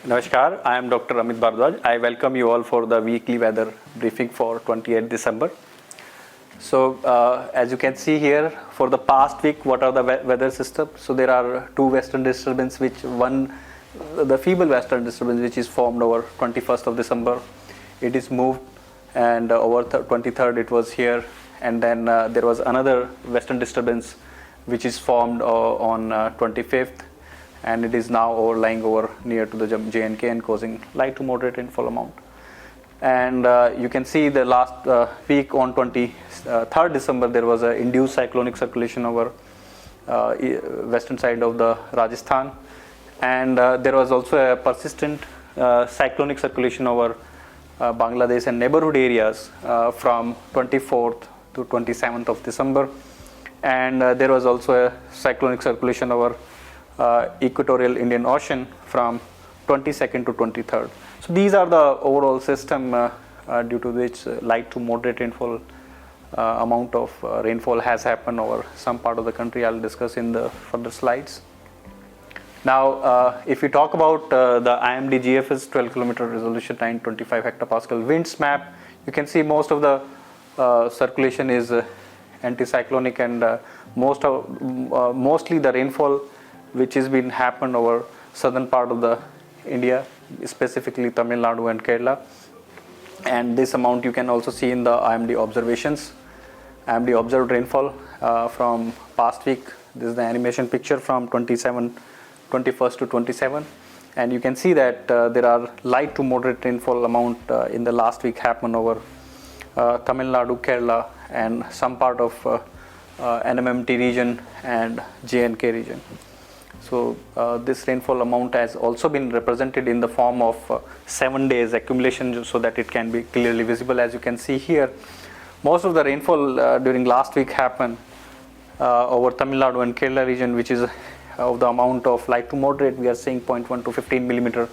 Namaskar, I am Dr. Amit Bardwaj. I welcome you all for the weekly weather briefing for 28th December. So, as you can see here, for the past week, what are the weather systems? So, there are two western disturbances, the feeble western disturbance, which is formed over 21st of December. It is moved, and over 23rd, it was here, and then there was another western disturbance, which is formed on 25th. And it is now overlying over near to the J&K and causing light to moderate rainfall amount. And you can see the last week on 23rd December, there was an induced cyclonic circulation over western side of the Rajasthan. And there was also a persistent cyclonic circulation over Bangladesh and neighborhood areas from 24th to 27th of December. And there was also a cyclonic circulation over equatorial Indian Ocean from 22nd to 23rd. So these are the overall system due to which light to moderate rainfall amount of rainfall has happened over some part of the country. I'll discuss in the further slides. Now, if we talk about the IMD GFS 12 kilometer resolution 925 hectopascal winds map, you can see most of the circulation is anticyclonic, and mostly the rainfall which has been happened over southern part of the India, specifically Tamil Nadu and Kerala. And this amount you can also see in the IMD observations. IMD observed rainfall from past week. This is the animation picture from 21st to 27. And you can see that there are light to moderate rainfall amount in the last week happened over Tamil Nadu, Kerala, and some part of NMMT region and J&K region. So this rainfall amount has also been represented in the form of 7 days accumulation, so that it can be clearly visible. As you can see here, most of the rainfall during last week happened over Tamil Nadu and Kerala region, which is of the amount of light to moderate. We are seeing 0.1 to 15 millimeter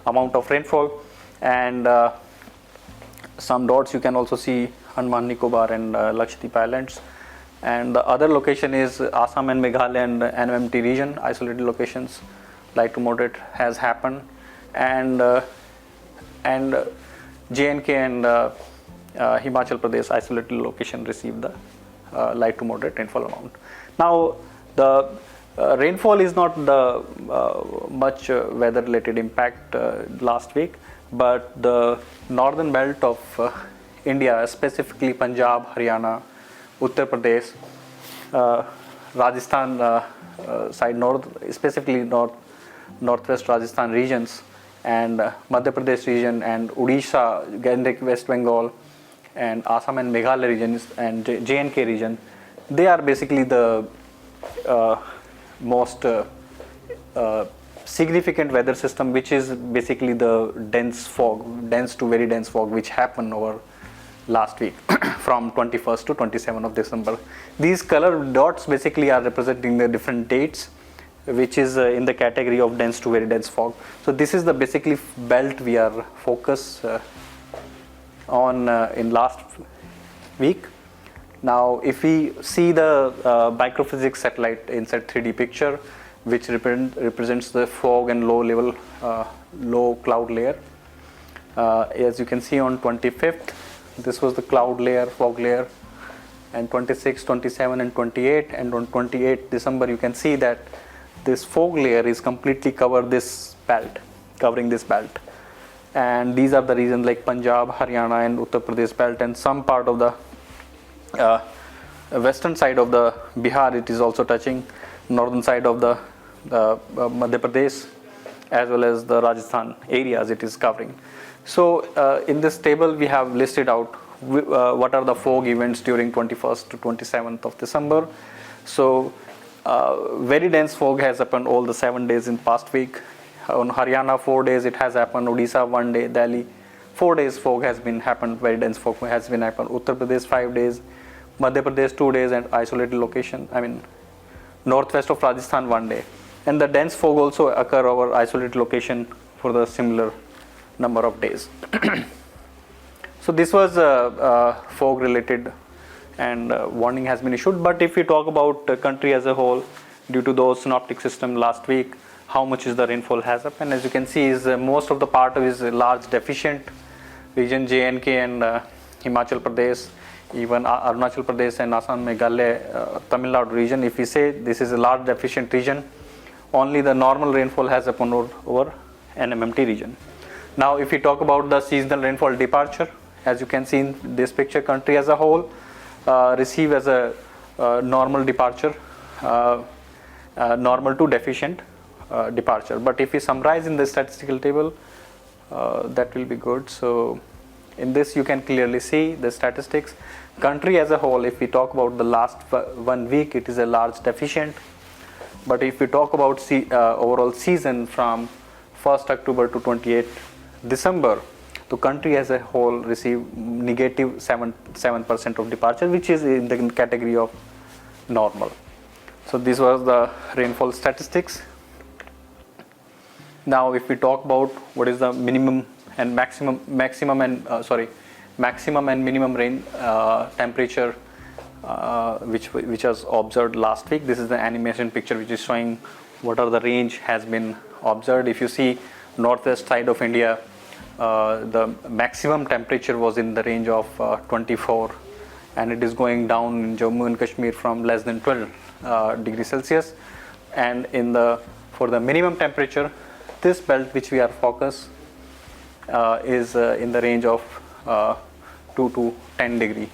amount of rainfall, and some dots you can also see Andaman Nicobar and Lakshadweep Islands. And the other location is Assam and Meghalaya and NMMT region, isolated locations, light to moderate has happened, and J&K and Himachal Pradesh isolated location received the light to moderate rainfall amount. Now, the rainfall is not the much weather related impact last week, but the northern belt of India, specifically Punjab, Haryana, Uttar Pradesh, Rajasthan side north, specifically northwest Rajasthan regions, and Madhya Pradesh region, and Odisha, West Bengal, and Assam and Meghalaya regions, and J&K region, they are basically the most significant weather system, which is basically the dense to very dense fog, which happened over last week from 21st to 27th of December. These color dots basically are representing the different dates, which is in the category of dense to very dense fog. So this is the basically belt we are focused on in last week. Now, if we see the microphysics satellite INSAT 3D picture, which represents the fog and low cloud layer, as you can see on 25th, this was the cloud layer, fog layer, and 26, 27, and 28. And on 28 December, you can see that this fog layer is completely covering this belt. And these are the regions like Punjab, Haryana, and Uttar Pradesh belt, and some part of the western side of the Bihar. It is also touching northern side of the Madhya Pradesh, as well as the Rajasthan areas it is covering. So in this table we have listed out what are the fog events during 21st to 27th of December. So very dense fog has happened all the 7 days in past week. On Haryana 4 days it has happened, Odisha 1 day, Delhi 4 days fog has been happened, very dense fog has been happened, Uttar Pradesh 5 days, Madhya Pradesh 2 days, and isolated location, northwest of Rajasthan 1 day. And the dense fog also occur over isolated location for the similar number of days. So this was fog related, and warning has been issued. But if we talk about the country as a whole, due to those synoptic system last week, how much is the rainfall has happened. As you can see, is most of the part is a large deficient region, J&K and Himachal Pradesh, even Arunachal Pradesh and Assam, Meghalaya, Tamil Nadu region. If we say this is a large deficient region, only the normal rainfall has happened over NMMT region. Now, if we talk about the seasonal rainfall departure, as you can see in this picture, country as a whole receive as a normal departure, normal to deficient departure. But if we summarize in the statistical table, that will be good. So in this you can clearly see the statistics. Country as a whole, if we talk about the last 1 week, it is a large deficient. But if we talk about overall season from 1st October to 28th December, the country as a whole received negative 7% of departure, which is in the category of normal. So this was the rainfall statistics. Now if we talk about what is the minimum and maximum and minimum rain temperature which was observed last week. This is the animation picture which is showing what are the range has been observed. If you see northwest side of India, the maximum temperature was in the range of 24, and it is going down in Jammu and Kashmir from less than 12 degrees Celsius. And for the minimum temperature, this belt which we are focused is in the range of 2 to 10 degree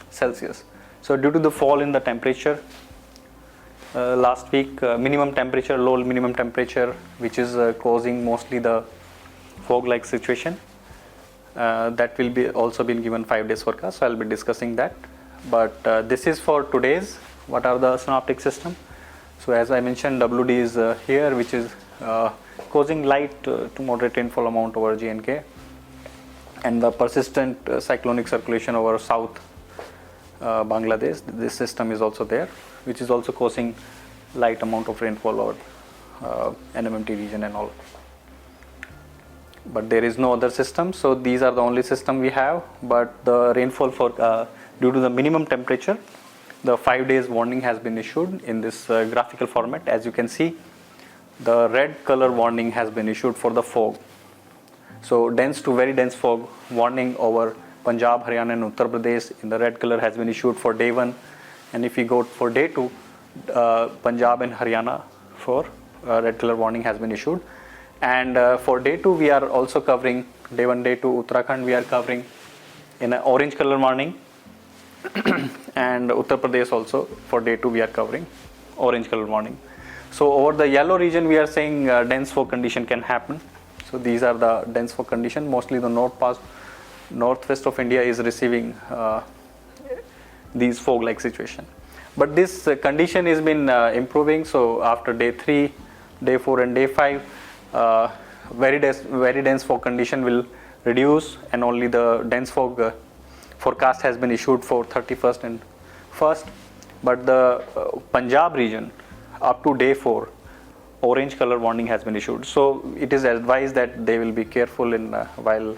Celsius. So due to the fall in the temperature last week, minimum temperature, low minimum temperature, which is causing mostly the fog-like situation, that will be also been given 5 days forecast. So I'll be discussing that. But this is for today's. What are the synoptic system? So as I mentioned, WD is here, which is causing light to moderate rainfall amount over J&K, and the persistent cyclonic circulation over south Bangladesh. This system is also there, which is also causing light amount of rainfall over NMMT region and all. But there is no other system, so these are the only system we have. But the rainfall for due to the minimum temperature, the 5 days warning has been issued in this graphical format. As you can see, the red color warning has been issued for the fog. So dense to very dense fog warning over Punjab, Haryana and Uttar Pradesh in the red color has been issued for day 1. And if we go for day 2, Punjab and Haryana for red color warning has been issued. And for day 2 we are also covering, day 1, day 2, Uttarakhand we are covering in an orange color warning. And Uttar Pradesh also for day 2 we are covering orange color warning. So over the yellow region we are saying dense fog condition can happen. So these are the dense fog condition. Mostly the northwest of India is receiving these fog like situation. But this condition has been improving. So after day 3, day 4 and day 5, very dense fog condition will reduce, and only the dense fog forecast has been issued for 31st and 1st. But the Punjab region up to day 4, orange color warning has been issued. So it is advised that they will be careful in while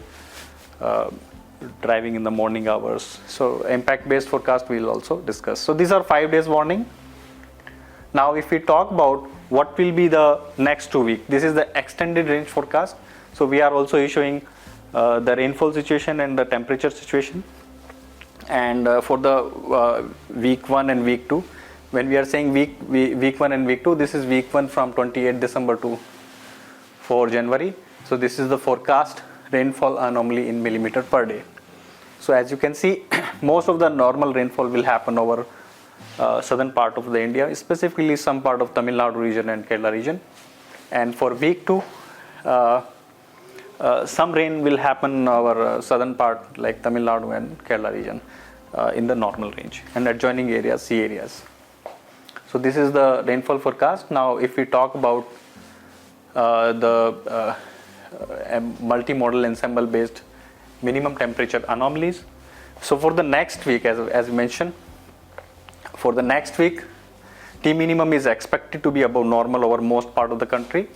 driving in the morning hours. So impact based forecast we will also discuss. So these are 5 days warning. Now if we talk about what will be the next 2 weeks, this is the extended range forecast. So we are also issuing the rainfall situation and the temperature situation. And for the week 1 and week 2, when we are saying week 1 and week 2, this is week 1 from 28 December to 4 January. So this is the forecast rainfall anomaly in millimeter per day. So as you can see, most of the normal rainfall will happen over southern part of the India, specifically some part of Tamil Nadu region and Kerala region. And for week 2, some rain will happen over southern part like Tamil Nadu and Kerala region in the normal range, and adjoining areas, sea areas. So this is the rainfall forecast. Now if we talk about the multimodal ensemble based minimum temperature anomalies. So for the next week, as mentioned, for the next week, T minimum is expected to be above normal over most part of the country,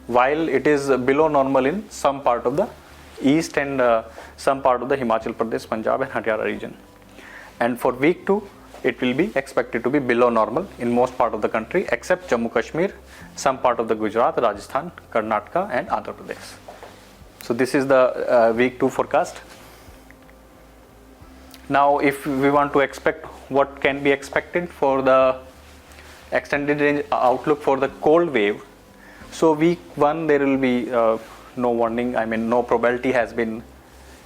while it is below normal in some part of the east and some part of the Himachal Pradesh, Punjab and Haryana region. And for week 2, it will be expected to be below normal in most part of the country except Jammu Kashmir, some part of the Gujarat, Rajasthan, Karnataka and Andhra Pradesh. So this is the week 2 forecast. Now if we want to expect what can be expected for the extended range outlook for the cold wave, so week 1 there will be no warning, I mean no probability has been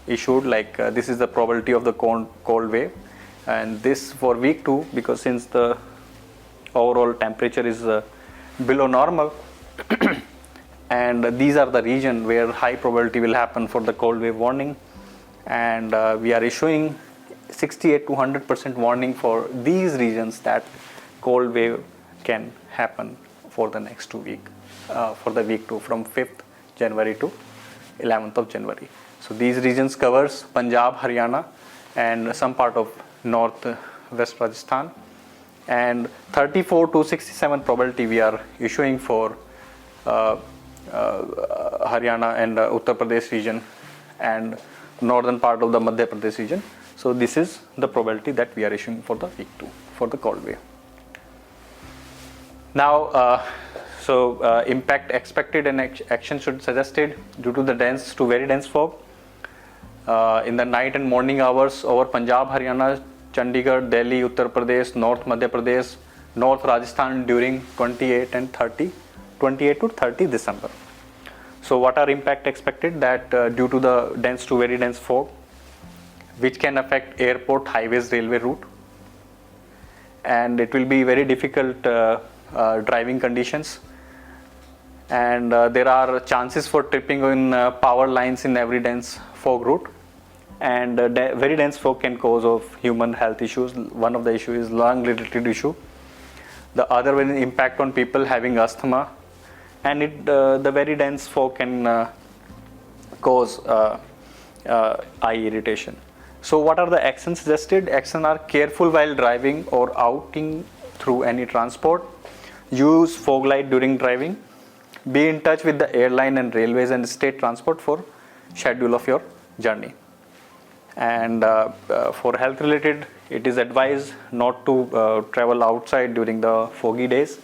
issued, like this is the probability of the cold wave, and this for week 2, because since the overall temperature is below normal and these are the region where high probability will happen for the cold wave warning, and we are issuing 68 to 100% warning for these regions that cold wave can happen for the next 2 weeks, for the week 2 from 5th January to 11th of January. So these regions covers Punjab, Haryana and some part of North West Rajasthan, and 34 to 67 probability we are issuing for Haryana and Uttar Pradesh region and northern part of the Madhya Pradesh region. So this is the probability that we are issuing for the week 2 for the cold wave. Now impact expected and action should suggested due to the dense to very dense fog in the night and morning hours over Punjab, Haryana, Chandigarh, Delhi, Uttar Pradesh, North Madhya Pradesh, North Rajasthan during 28 to 30 December. So what are impact expected? That due to the dense to very dense fog, which can affect airport, highways, railway route, and it will be very difficult driving conditions, and there are chances for tripping in power lines in every dense fog route, and very dense fog can cause of human health issues. One of the issue is lung related issue. The other one is impact on people having asthma, and the very dense fog can cause eye irritation. So what are the actions suggested? Actions are careful while driving or outing through any transport. Use fog light during driving. Be in touch with the airline and railways and state transport for schedule of your journey. And for health related, it is advised not to travel outside during the foggy days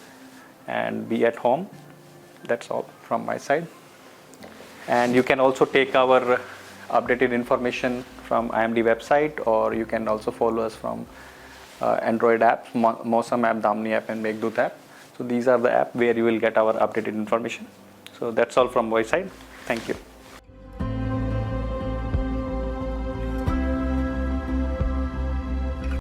and be at home. That's all from my side. And you can also take our updated information from IMD website, or you can also follow us from Android apps, Mosam app, Damni app and Meghdut app. So these are the app where you will get our updated information. So that's all from my side. Thank you.